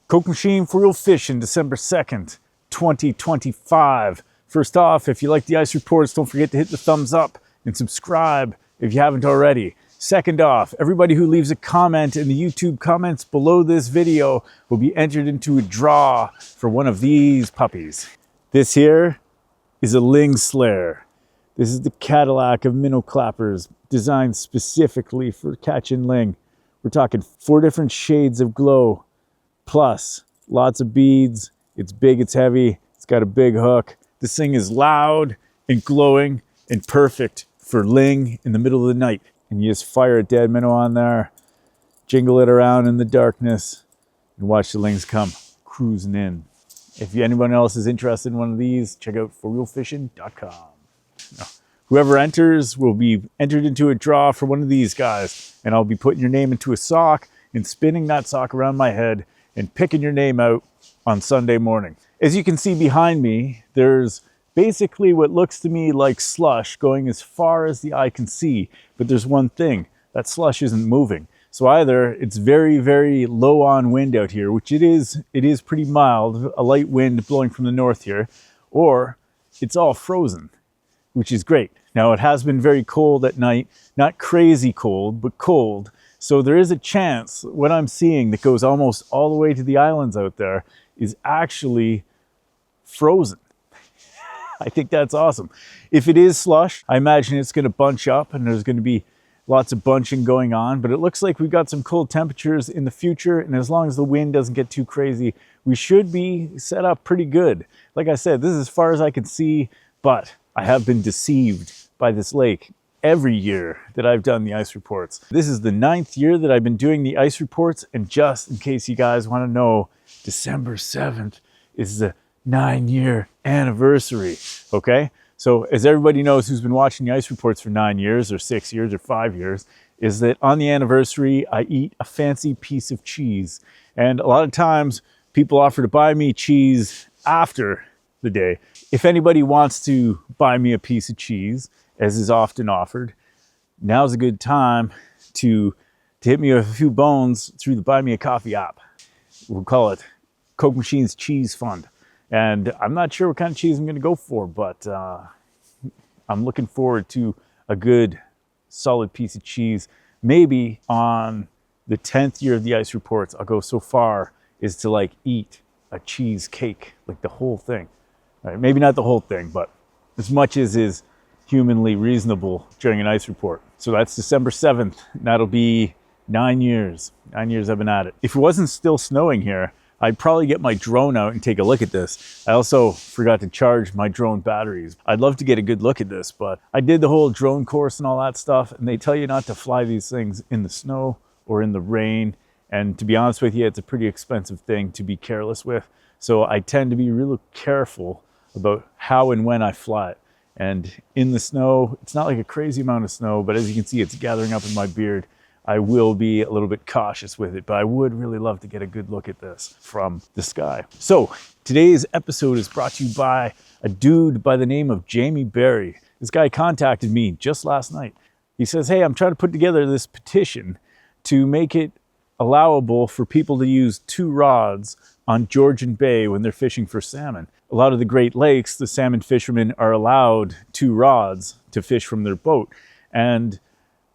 Kokemachine for real fishing, December 2nd, 2025. First off, if you like the ice reports, don't forget to hit the thumbs up and subscribe if you haven't already. Second off, everybody who leaves a comment in the YouTube comments below this video will be entered into a draw for one of these puppies. This here is a ling slayer. This is the Cadillac of minnow clappers, designed specifically for catching ling. We're talking 4 different shades of glow, plus lots of beads. It's big, it's heavy, it's got a big hook. This thing is loud and glowing and perfect for ling in the middle of the night. And you just fire a dead minnow on there, jingle it around in the darkness, and watch the lings come cruising in. If anyone else is interested in one of these, check out forrealfishing.com. Whoever enters will be entered into a draw for one of these guys, and I'll be putting your name into a sock and spinning that sock around my head and picking your name out on Sunday morning. As you can see behind me, there's basically what looks to me like slush going as far as the eye can see, but there's one thing, that slush isn't moving. So either it's very, very low on wind out here, which it is pretty mild, a light wind blowing from the north here, or it's all frozen, which is great. Now it has been very cold at night, not crazy cold, but cold. So there is a chance what I'm seeing that goes almost all the way to the islands out there is actually frozen. I think that's awesome. If it is slush, I imagine it's going to bunch up and there's going to be lots of bunching going on, but it looks like we've got some cold temperatures in the future, and as long as the wind doesn't get too crazy, we should be set up pretty good. Like I said, this is as far as I can see, but I have been deceived by this lake every year that I've done the ice reports. This is the 9th year that I've been doing the ice reports, and just in case you guys want to know, December 7th is the 9-year anniversary, okay? So as everybody knows who's been watching the ice reports for 9 years or 6 years or 5 years, is that on the anniversary, I eat a fancy piece of cheese. And a lot of times people offer to buy me cheese after the day. If anybody wants to buy me a piece of cheese, as is often offered, now's a good time to hit me with a few bones through the Buy Me a Coffee app. We'll call it Kokemachine's Cheese Fund. And I'm not sure what kind of cheese I'm going to go for, but I'm looking forward to a good, solid piece of cheese. Maybe on the 10th year of the ice reports, I'll go so far as to like eat a cheesecake, like the whole thing. Right? Maybe not the whole thing, but as much as is humanly reasonable during an ice report. So that's December 7th. That'll be 9 years. 9 years I've been at it. If it wasn't still snowing here, I'd probably get my drone out and take a look at this. I also forgot to charge my drone batteries. I'd love to get a good look at this, but I did the whole drone course and all that stuff, and they tell you not to fly these things in the snow or in the rain. And to be honest with you, it's a pretty expensive thing to be careless with. So I tend to be really careful about how and when I fly it. And in the snow, it's not like a crazy amount of snow, but as you can see, it's gathering up in my beard. I will be a little bit cautious with it, but I would really love to get a good look at this from the sky. So today's episode is brought to you by a dude by the name of Jamie Berry. This guy contacted me just last night. He says, hey, I'm trying to put together this petition to make it allowable for people to use 2 rods on Georgian Bay when they're fishing for salmon. A lot of the Great Lakes, the salmon fishermen are allowed 2 rods to fish from their boat. And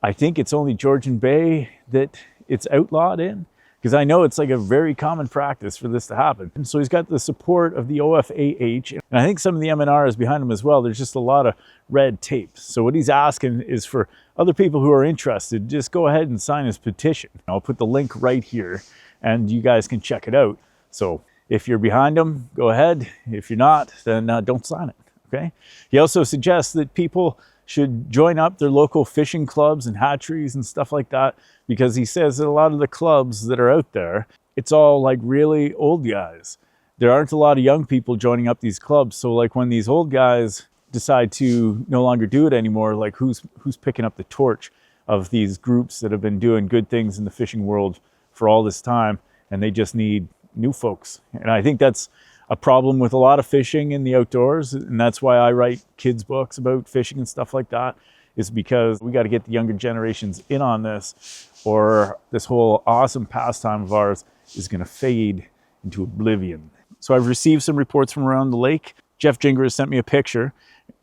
I think it's only Georgian Bay that it's outlawed in, because I know it's like a very common practice for this to happen. And so he's got the support of the OFAH, and I think some of the MNR is behind him as well. There's just a lot of red tape. So what he's asking is for other people who are interested, just go ahead and sign his petition. I'll put the link right here and you guys can check it out. So if you're behind him, go ahead. If you're not, then don't sign it, okay? He also suggests that people should join up their local fishing clubs and hatcheries and stuff like that, because he says that a lot of the clubs that are out there, it's all like really old guys. There aren't a lot of young people joining up these clubs. So like when these old guys decide to no longer do it anymore, like who's picking up the torch of these groups that have been doing good things in the fishing world for all this time, and they just need new folks. And I think that's a problem with a lot of fishing in the outdoors, and that's why I write kids books about fishing and stuff like that, is because we got to get the younger generations in on this, or this whole awesome pastime of ours is going to fade into oblivion. So I've received some reports from around the lake. Jeff Jinger has sent me a picture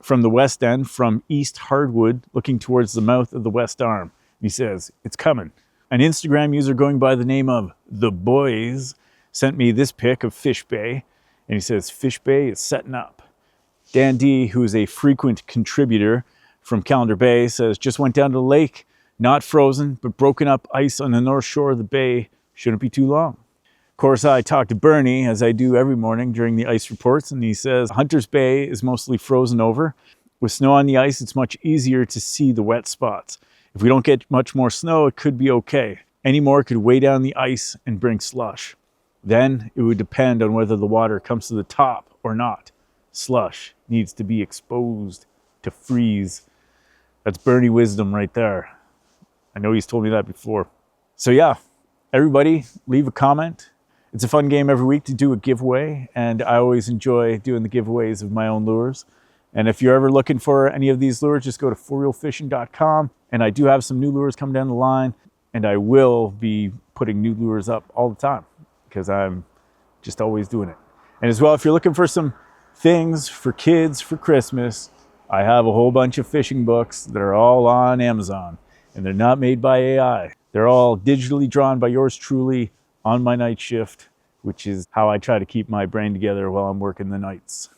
from the west end, from East Hardwood, looking towards the mouth of the West Arm. He says, it's coming. An Instagram user going by the name of The Boys sent me this pic of Fish Bay, and he says, Fish Bay is setting up. Dan D, who is a frequent contributor from Calendar Bay, says, just went down to the lake, not frozen, but broken up ice on the north shore of the bay. Shouldn't be too long. Of course, I talked to Bernie, as I do every morning during the ice reports, and he says Hunters Bay is mostly frozen over. With snow on the ice, it's much easier to see the wet spots. If we don't get much more snow, it could be okay. Any more could weigh down the ice and bring slush. Then it would depend on whether the water comes to the top or not. Slush needs to be exposed to freeze. That's Bernie wisdom right there. I know he's told me that before. So yeah, everybody leave a comment. It's a fun game every week to do a giveaway, and I always enjoy doing the giveaways of my own lures. And if you're ever looking for any of these lures, just go to forrealfishing.com. And I do have some new lures coming down the line, and I will be putting new lures up all the time because I'm just always doing it. And as well, if you're looking for some things for kids for Christmas, I have a whole bunch of fishing books that are all on Amazon, and they're not made by AI. They're all digitally drawn by yours truly on my night shift, which is how I try to keep my brain together while I'm working the nights.